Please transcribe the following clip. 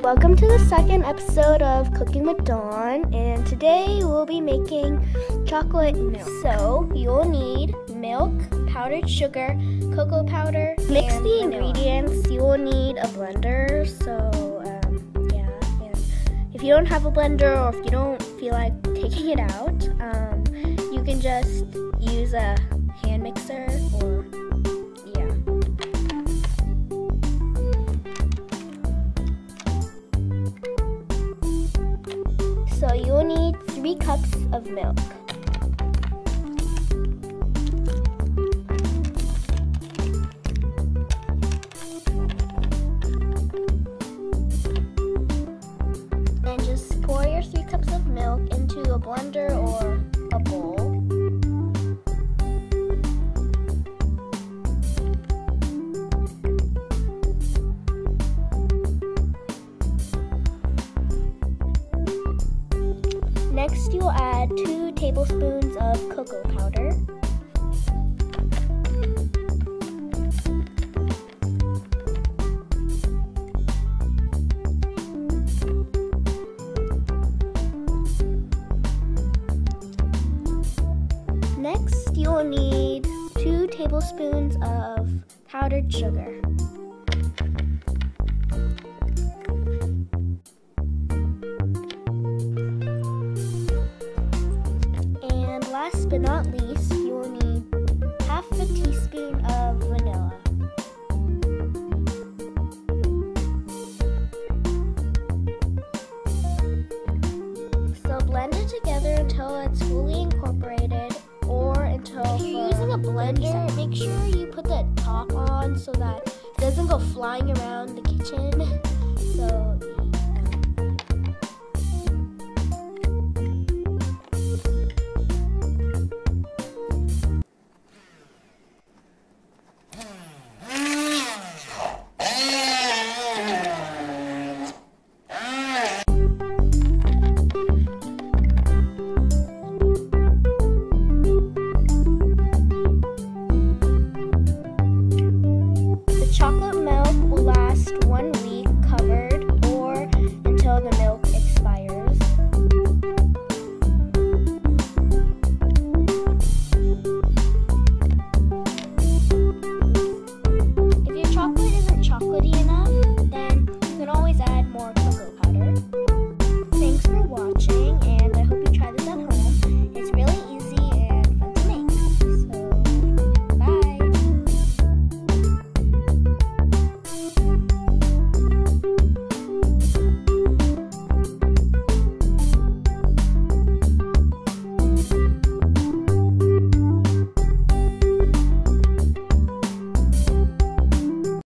Welcome to the second episode of Cooking with Dawn, and today we'll be making chocolate milk. So you'll need milk, powdered sugar, cocoa powder, mix the ingredients. You will need a blender. And if you don't have a blender or if you don't feel like taking it out, you can just use a hand mixer or So you will need 3 cups of milk. And just pour your 3 cups of milk into a blender or a bowl. Next, you will add 2 tablespoons of cocoa powder. Next, you will need 2 tablespoons of powdered sugar. Last but not least, you will need half a teaspoon of vanilla. So blend it together until it's fully incorporated, or until if you're using a blender, make sure you put the top on so that it doesn't go flying around the kitchen. So